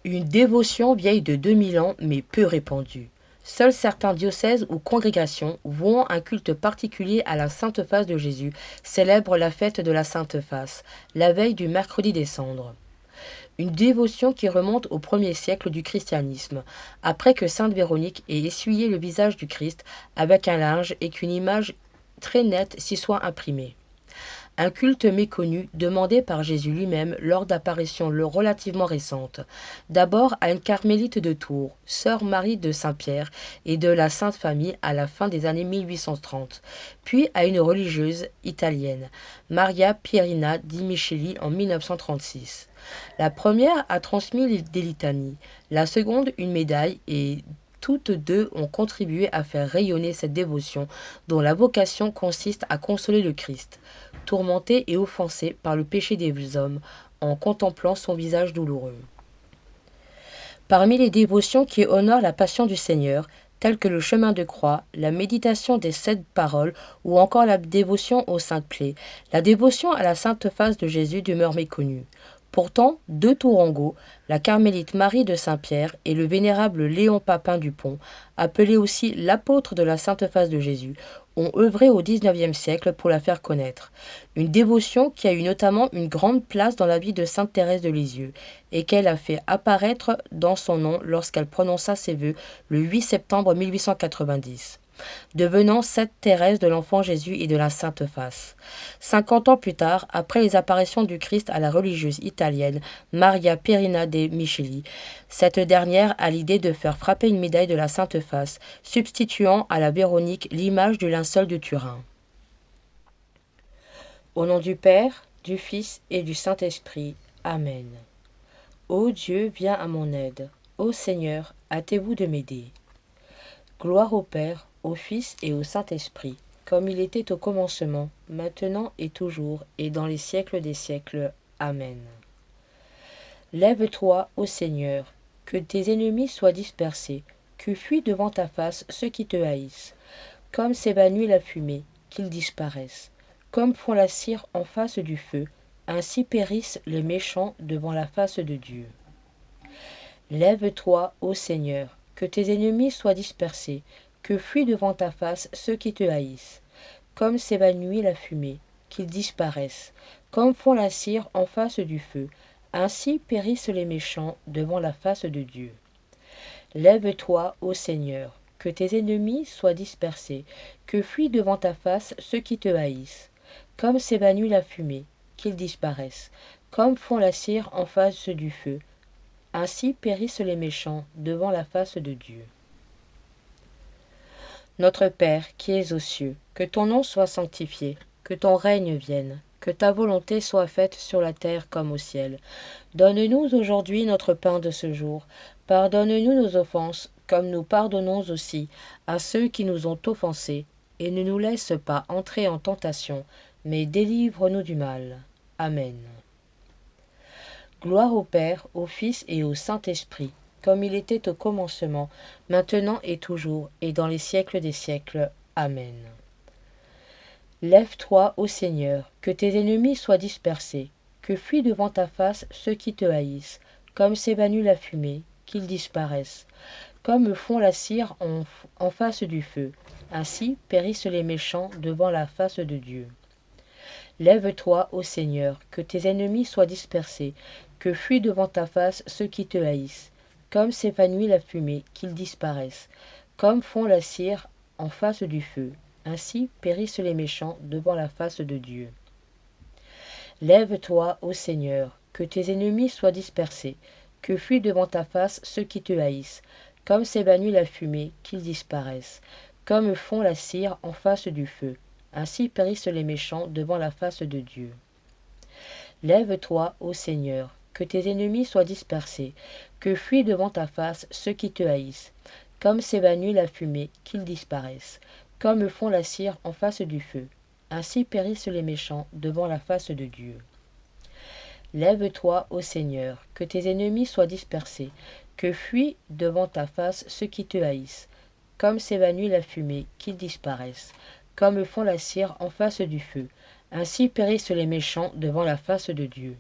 Une dévotion vieille de 2000 ans mais peu répandue. Seuls certains diocèses ou congrégations vouant un culte particulier à la Sainte Face de Jésus célèbrent la fête de la Sainte Face, la veille du mercredi des Cendres. Une dévotion qui remonte au 1er siècle du christianisme, après que sainte Véronique ait essuyé le visage du Christ avec un linge et qu'une image très nette s'y soit imprimée. Un culte méconnu demandé par Jésus lui-même lors d'apparitions relativement récentes. D'abord à une carmélite de Tours, sœur Marie de Saint-Pierre et de la Sainte Famille à la fin des années 1830, puis à une religieuse italienne, Maria Pierina di Micheli en 1936. La première a transmis des litanies, la seconde une médaille et toutes deux ont contribué à faire rayonner cette dévotion dont la vocation consiste à consoler le Christ, tourmenté et offensé par le péché des hommes, en contemplant son visage douloureux. Parmi les dévotions qui honorent la passion du Seigneur, telles que le chemin de croix, la méditation des 7 paroles ou encore la dévotion aux saintes plaies, la dévotion à la Sainte Face de Jésus demeure méconnue. Pourtant, deux Tourangeaux, la carmélite Marie de Saint-Pierre et le vénérable Léon Papin du Pont, appelé aussi l'apôtre de la Sainte Face de Jésus, ont œuvré au XIXe siècle pour la faire connaître. Une dévotion qui a eu notamment une grande place dans la vie de sainte Thérèse de Lisieux et qu'elle a fait apparaître dans son nom lorsqu'elle prononça ses vœux le 8 septembre 1890. Devenant Sainte Thérèse de l'Enfant Jésus et de la Sainte Face. 50 ans plus tard, après les apparitions du Christ à la religieuse italienne Maria Pierina de Micheli, cette dernière a l'idée de faire frapper une médaille de la Sainte Face, substituant à la Véronique l'image du linceul de Turin. Au nom du Père, du Fils et du Saint-Esprit. Amen. Ô Dieu, viens à mon aide. Ô Seigneur, hâtez-vous de m'aider. Gloire au Père, au Fils et au Saint-Esprit, comme il était au commencement, maintenant et toujours, et dans les siècles des siècles. Amen. Lève-toi, ô Seigneur, que tes ennemis soient dispersés, que fuient devant ta face ceux qui te haïssent. Comme s'évanouit la fumée, qu'ils disparaissent. Comme font la cire en face du feu, ainsi périssent les méchants devant la face de Dieu. Lève-toi, ô Seigneur, que tes ennemis soient dispersés, que fuient devant ta face ceux qui te haïssent. Comme s'évanouit la fumée, qu'ils disparaissent, comme font la cire en face du feu, ainsi périssent les méchants devant la face de Dieu. Lève-toi, ô Seigneur, que tes ennemis soient dispersés, que fuient devant ta face ceux qui te haïssent. Comme s'évanouit la fumée, qu'ils disparaissent, comme font la cire en face du feu, ainsi périssent les méchants devant la face de Dieu. Notre Père qui es aux cieux, que ton nom soit sanctifié, que ton règne vienne, que ta volonté soit faite sur la terre comme au ciel. Donne-nous aujourd'hui notre pain de ce jour. Pardonne-nous nos offenses, comme nous pardonnons aussi à ceux qui nous ont offensés, et ne nous laisse pas entrer en tentation, mais délivre-nous du mal. Amen. Gloire au Père, au Fils et au Saint-Esprit, comme il était au commencement, maintenant et toujours, et dans les siècles des siècles. Amen. Lève-toi, ô Seigneur, que tes ennemis soient dispersés, que fuient devant ta face ceux qui te haïssent, comme s'évanouit la fumée, qu'ils disparaissent, comme font la cire en face du feu, ainsi périssent les méchants devant la face de Dieu. Lève-toi, ô Seigneur, que tes ennemis soient dispersés, que fuient devant ta face ceux qui te haïssent, comme s'évanouit la fumée, qu'ils disparaissent, comme font la cire en face du feu, ainsi périssent les méchants devant la face de Dieu. Lève-toi, ô Seigneur, que tes ennemis soient dispersés, que fuient devant ta face ceux qui te haïssent, comme s'évanouit la fumée, qu'ils disparaissent, comme font la cire en face du feu, ainsi périssent les méchants devant la face de Dieu. Lève-toi, ô Seigneur, que tes ennemis soient dispersés, que fuient devant ta face ceux qui te haïssent, comme s'évanouit la fumée, qu'ils disparaissent, comme font la cire en face du feu, ainsi périssent les méchants devant la face de Dieu. Lève-toi, ô Seigneur, que tes ennemis soient dispersés, que fuient devant ta face ceux qui te haïssent, comme s'évanouit la fumée, qu'ils disparaissent, comme font la cire en face du feu, ainsi périssent les méchants devant la face de Dieu.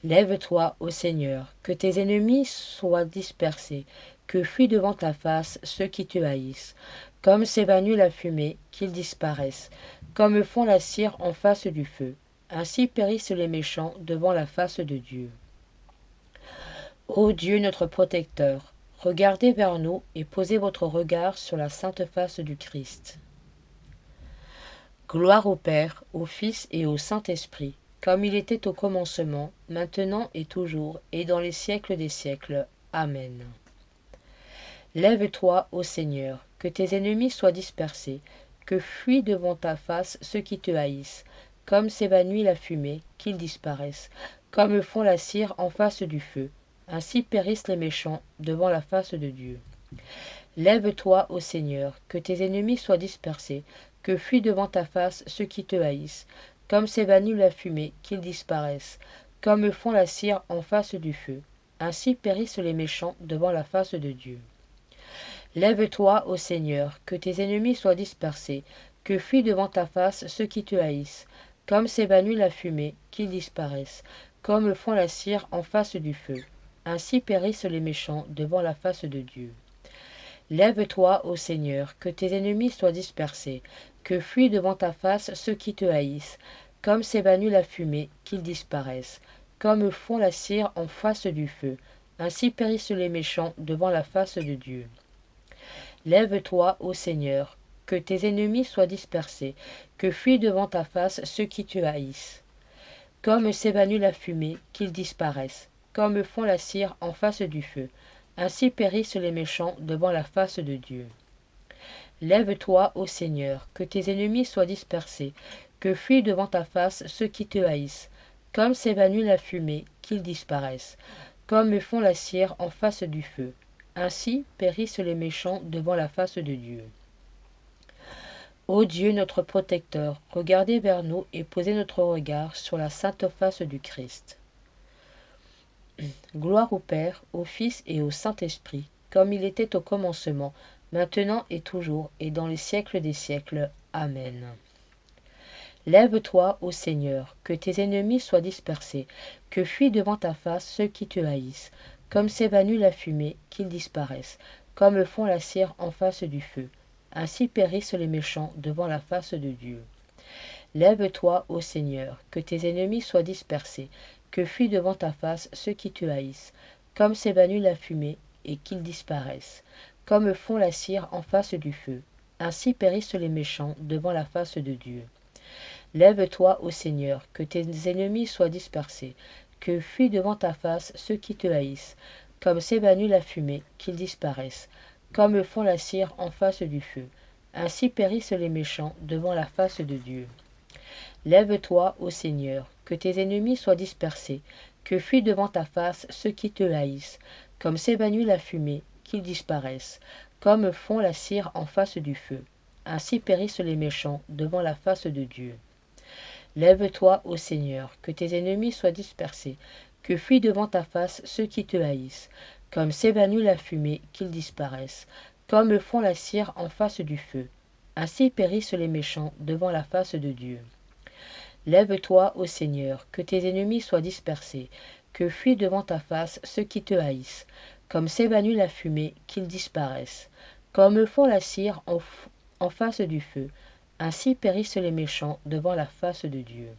Lève-toi, ô Seigneur, que tes ennemis soient dispersés, que fuient devant ta face ceux qui te haïssent. Comme s'évanouit la fumée, qu'ils disparaissent, comme font la cire en face du feu. Ainsi périssent les méchants devant la face de Dieu. Ô Dieu notre protecteur, regardez vers nous et posez votre regard sur la sainte face du Christ. Gloire au Père, au Fils et au Saint-Esprit, comme il était au commencement, maintenant et toujours, et dans les siècles des siècles. Amen. Lève-toi, ô Seigneur, que tes ennemis soient dispersés, que fuient devant ta face ceux qui te haïssent, comme s'évanouit la fumée, qu'ils disparaissent, comme font la cire en face du feu. Ainsi périssent les méchants devant la face de Dieu. Lève-toi, ô Seigneur, que tes ennemis soient dispersés, que fuient devant ta face ceux qui te haïssent, comme s'évanouit la fumée, qu'ils disparaissent, comme font la cire en face du feu. Ainsi périssent les méchants devant la face de Dieu. Lève-toi, ô Seigneur, que tes ennemis soient dispersés, que fuient devant ta face ceux qui te haïssent, comme s'évanouit la fumée, qu'ils disparaissent, comme font la cire en face du feu. Ainsi périssent les méchants devant la face de Dieu. Lève-toi, ô Seigneur, que tes ennemis soient dispersés, que fuient devant ta face ceux qui te haïssent, comme s'évanouit la fumée, qu'ils disparaissent, comme font la cire en face du feu. Ainsi périssent les méchants devant la face de Dieu. Lève-toi, ô Seigneur, que tes ennemis soient dispersés, que fuient devant ta face ceux qui te haïssent. Comme s'évanouit la fumée, qu'ils disparaissent, comme font la cire en face du feu. Ainsi périssent les méchants devant la face de Dieu. Lève-toi, ô Seigneur, que tes ennemis soient dispersés, que fuient devant ta face ceux qui te haïssent. Comme s'évanouit la fumée, qu'ils disparaissent, comme font la cire en face du feu. Ainsi périssent les méchants devant la face de Dieu. Ô Dieu notre protecteur, regardez vers nous et posez notre regard sur la sainte face du Christ. Gloire au Père, au Fils et au Saint-Esprit, comme il était au commencement, maintenant et toujours, et dans les siècles des siècles. Amen. Lève-toi, ô Seigneur, que tes ennemis soient dispersés, que fuient devant ta face ceux qui te haïssent, comme s'évanouit la fumée, qu'ils disparaissent, comme font la cire en face du feu. Ainsi périssent les méchants devant la face de Dieu. Lève-toi, ô Seigneur, que tes ennemis soient dispersés, que fuient devant ta face ceux qui te haïssent, comme s'évanouit la fumée, et qu'ils disparaissent, comme font la cire en face du feu. Ainsi périssent les méchants devant la face de Dieu. Lève-toi, ô Seigneur, que tes ennemis soient dispersés, que fuient devant ta face ceux qui te haïssent, comme s'évanouit la fumée, qu'ils disparaissent, comme font la cire en face du feu. Ainsi périssent les méchants devant la face de Dieu. Lève-toi, ô Seigneur, que tes ennemis soient dispersés, que fuient devant ta face ceux qui te haïssent, comme s'évanouit la fumée, qu'ils disparaissent, comme font la cire en face du feu. Ainsi périssent les méchants devant la face de Dieu. Lève-toi, ô Seigneur, que tes ennemis soient dispersés, que fuient devant ta face ceux qui te haïssent, comme s'évanouit la fumée, qu'ils disparaissent, comme font la cire en face du feu. Ainsi périssent les méchants devant la face de Dieu. Lève-toi, ô Seigneur, que tes ennemis soient dispersés, que fuient devant ta face ceux qui te haïssent, comme s'évanouit la fumée, qu'ils disparaissent, comme font la cire en face du feu. Ainsi périssent les méchants devant la face de Dieu.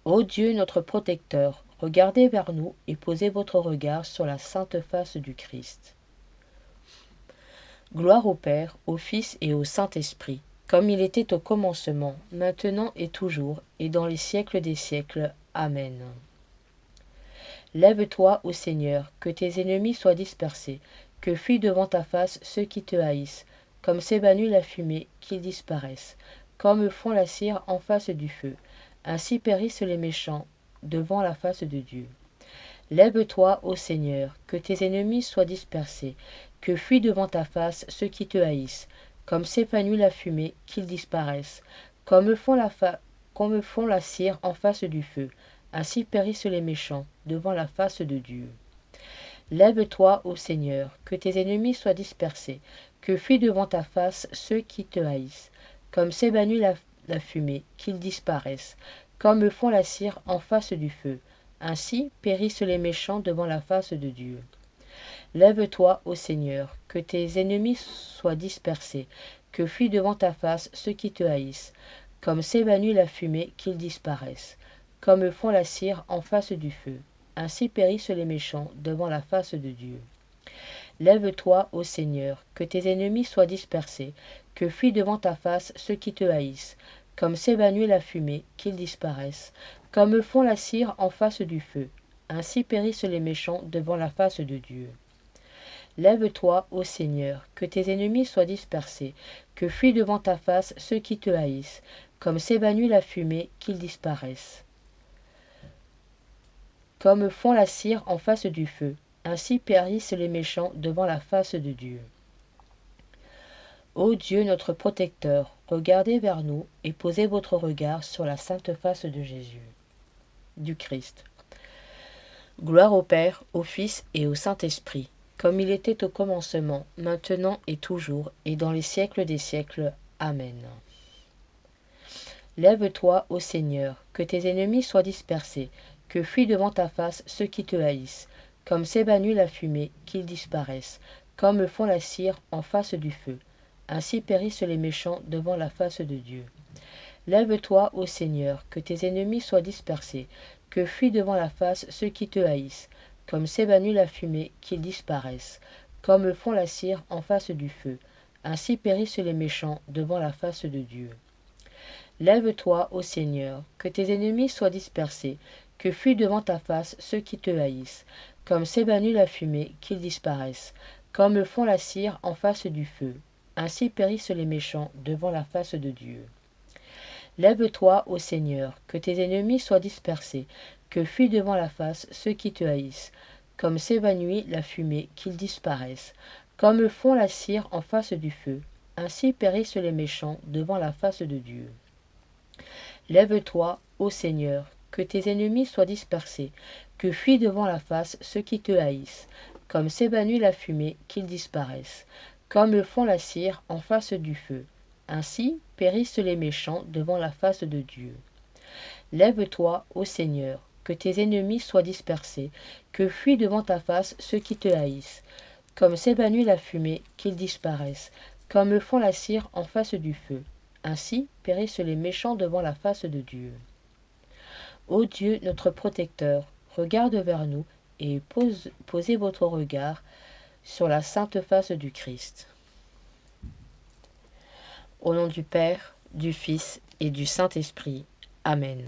Ô Dieu notre protecteur, regardez vers nous et posez votre regard sur la sainte face du Christ. Gloire au Père, au Fils et au Saint-Esprit, comme il était au commencement, maintenant et toujours, et dans les siècles des siècles. Amen. Lève-toi, ô Seigneur, que tes ennemis soient dispersés, que fuient devant ta face ceux qui te haïssent, comme s'évanouit la fumée, qu'ils disparaissent, comme font la cire en face du feu. Ainsi périssent les méchants devant la face de Dieu. Lève-toi, ô Seigneur, que tes ennemis soient dispersés, que fuient devant ta face ceux qui te haïssent, comme s'épanouit la fumée, qu'ils disparaissent, comme font la cire en face du feu. Ainsi périssent les méchants devant la face de Dieu. Lève-toi, ô Seigneur, que tes ennemis soient dispersés, que fuient devant ta face ceux qui te haïssent, comme s'évanouit la fumée, qu'ils disparaissent, comme font la cire en face du feu. Ainsi périssent les méchants devant la face de Dieu. Lève-toi, ô Seigneur, que tes ennemis soient dispersés, que fuient devant ta face ceux qui te haïssent, comme s'évanouit la fumée, qu'ils disparaissent, comme font la cire en face du feu. Ainsi périssent les méchants devant la face de Dieu. Lève-toi, ô Seigneur, que tes ennemis soient dispersés, que fuient devant ta face ceux qui te haïssent, comme s'évanouit la fumée, qu'ils disparaissent, comme font la cire en face du feu. Ainsi périssent les méchants devant la face de Dieu. Lève-toi, ô Seigneur, que tes ennemis soient dispersés, que fuient devant ta face ceux qui te haïssent, comme s'évanouit la fumée, qu'ils disparaissent. Comme font la cire en face du feu, ainsi périssent les méchants devant la face de Dieu. Ô Dieu notre protecteur, regardez vers nous et posez votre regard sur la sainte face de Jésus, du Christ. Gloire au Père, au Fils et au Saint-Esprit, comme il était au commencement, maintenant et toujours, et dans les siècles des siècles. Amen. Lève-toi, ô Seigneur, que tes ennemis soient dispersés, que fuient devant ta face ceux qui te haïssent, comme s'évanouit la fumée, qu'ils disparaissent, comme font la cire en face du feu. Ainsi périssent les méchants devant la face de Dieu. Lève-toi, ô Seigneur, que tes ennemis soient dispersés, que fuient devant la face ceux qui te haïssent, comme s'évanouit la fumée, qu'ils disparaissent, comme font la cire en face du feu. Ainsi périssent les méchants devant la face de Dieu. Lève-toi, ô Seigneur, que tes ennemis soient dispersés, que fuient devant ta face ceux qui te haïssent, comme s'évanouit la fumée, qu'ils disparaissent, comme font la cire en face du feu. Ainsi périssent les méchants devant la face de Dieu. Lève-toi, ô Seigneur, que tes ennemis soient dispersés, que fuient devant la face ceux qui te haïssent, comme s'évanouit la fumée, qu'ils disparaissent, comme font la cire en face du feu. Ainsi périssent les méchants devant la face de Dieu. Lève-toi, ô Seigneur, que tes ennemis soient dispersés, que fuient devant la face ceux qui te haïssent, comme s'évanouit la fumée, qu'ils disparaissent, comme font la cire en face du feu. Ainsi périssent les méchants devant la face de Dieu. Lève-toi, ô Seigneur, que tes ennemis soient dispersés, que fuient devant ta face ceux qui te haïssent, comme s'évanouit la fumée, qu'ils disparaissent, comme font la cire en face du feu. Ainsi périssent les méchants devant la face de Dieu. Ô Dieu, notre protecteur, regarde vers nous et posez votre regard sur la sainte face du Christ. Au nom du Père, du Fils et du Saint-Esprit. Amen.